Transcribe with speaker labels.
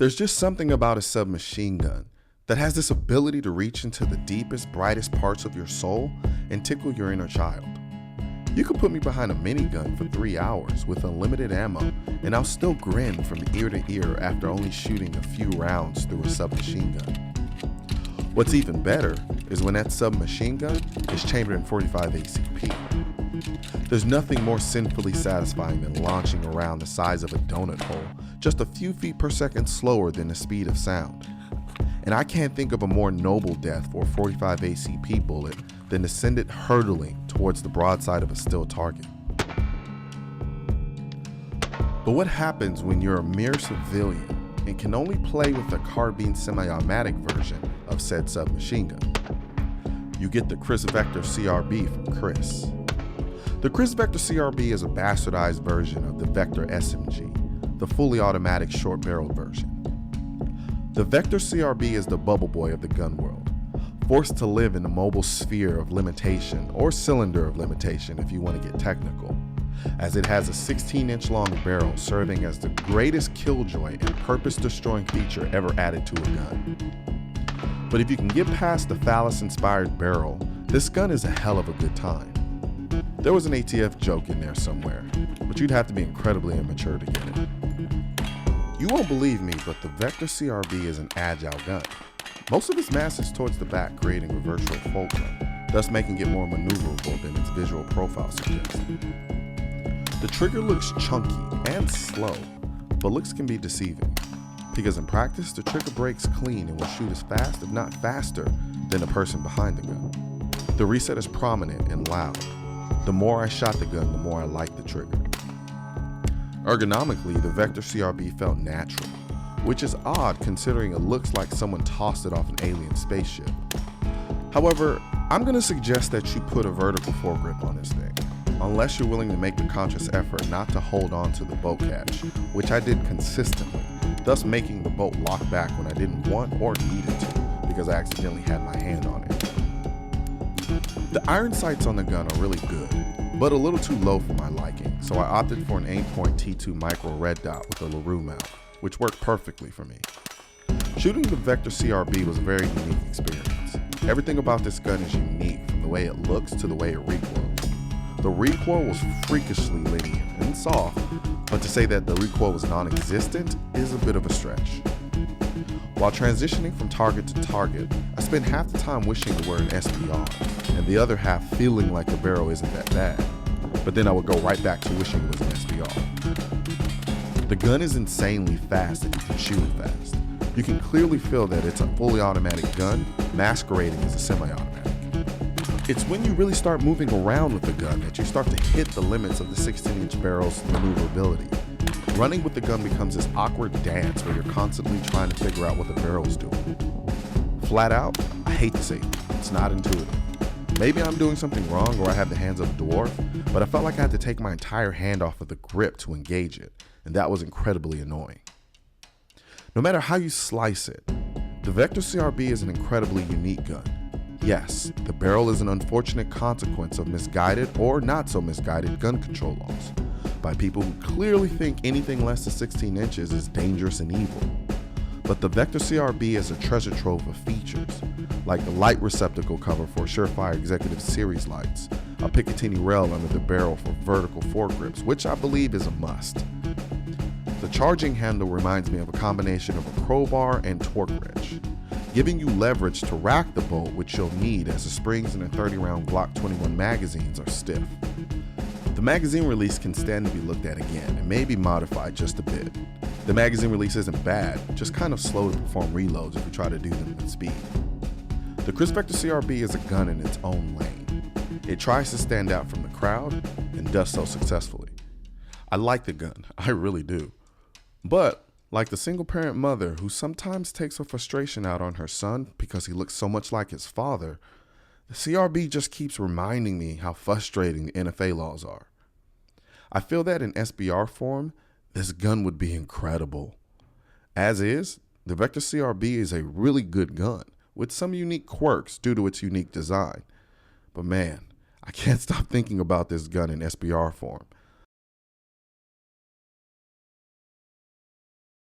Speaker 1: There's just something about a submachine gun that has this ability to reach into the deepest, brightest parts of your soul and tickle your inner child. You could put me behind a minigun for 3 hours with unlimited ammo, and I'll still grin from ear to ear after only shooting a few rounds through a submachine gun. What's even better is when that submachine gun is chambered in 45 ACP. There's nothing more sinfully satisfying than launching around the size of a donut hole, just a few feet per second slower than the speed of sound. And I can't think of a more noble death for a 45 ACP bullet than to send it hurtling towards the broadside of a still target. But what happens when you're a mere civilian and can only play with the carbine semi-automatic version of said submachine gun? You get the Kriss Vector CRB from Kriss. The Kriss Vector CRB is a bastardized version of the Vector SMG, the fully automatic short-barreled version. The Vector CRB is the bubble boy of the gun world, forced to live in the mobile sphere of limitation, or cylinder of limitation if you want to get technical, as it has a 16-inch long barrel serving as the greatest killjoy and purpose-destroying feature ever added to a gun. But if you can get past the phallus-inspired barrel, this gun is a hell of a good time. There was an ATF joke in there somewhere, but you'd have to be incredibly immature to get it. You won't believe me, but the Vector CRB is an agile gun. Most of its mass is towards the back, creating reverse fulcrum, thus making it more maneuverable than its visual profile suggests. The trigger looks chunky and slow, but looks can be deceiving, because in practice, the trigger breaks clean and will shoot as fast, if not faster, than the person behind the gun. The reset is prominent and loud. The more I shot the gun, the more I liked the trigger. Ergonomically, the Vector CRB felt natural, which is odd considering it looks like someone tossed it off an alien spaceship. However, I'm going to suggest that you put a vertical foregrip on this thing, unless you're willing to make the conscious effort not to hold on to the bolt catch, which I did consistently, thus making the bolt lock back when I didn't want or needed to, because I accidentally had my hand on it. The iron sights on the gun are really good, but a little too low for my liking, so I opted for an Aimpoint T2 Micro red dot with a LaRue mount, which worked perfectly for me. Shooting the Vector CRB was a very unique experience. Everything about this gun is unique, from the way it looks to the way it recoils. The recoil was freakishly linear and soft, but to say that the recoil was non-existent is a bit of a stretch. While transitioning from target to target, I spent half the time wishing it were an SBR, and the other half feeling like the barrel isn't that bad, but then I would go right back to wishing it was an SBR. The gun is insanely fast and you can shoot it fast. You can clearly feel that it's a fully automatic gun masquerading as a semi-automatic. It's when you really start moving around with the gun that you start to hit the limits of the 16-inch barrel's maneuverability. Running with the gun becomes this awkward dance where you're constantly trying to figure out what the barrel is doing. Flat out, I hate to say it, it's not intuitive. Maybe I'm doing something wrong or I have the hands of a dwarf, but I felt like I had to take my entire hand off of the grip to engage it, and that was incredibly annoying. No matter how you slice it, the Vector CRB is an incredibly unique gun. Yes, the barrel is an unfortunate consequence of misguided or not so misguided gun control laws by people who clearly think anything less than 16 inches is dangerous and evil. But the Vector CRB is a treasure trove of features, like the light receptacle cover for Surefire Executive Series lights, a Picatinny rail under the barrel for vertical foregrips, which I believe is a must. The charging handle reminds me of a combination of a crowbar and torque wrench, giving you leverage to rack the bolt, which you'll need as the springs in the 30-round Glock 21 magazines are stiff. The magazine release can stand to be looked at again and may be modified just a bit. The magazine release isn't bad, just kind of slow to perform reloads if you try to do them with speed. The Kriss Vector CRB is a gun in its own lane. It tries to stand out from the crowd and does so successfully. I like the gun, I really do. But, like the single-parent mother who sometimes takes her frustration out on her son because he looks so much like his father, the CRB just keeps reminding me how frustrating the NFA laws are. I feel that in SBR form, this gun would be incredible. As is, the Vector CRB is a really good gun, with some unique quirks due to its unique design. But man, I can't stop thinking about this gun in SBR form.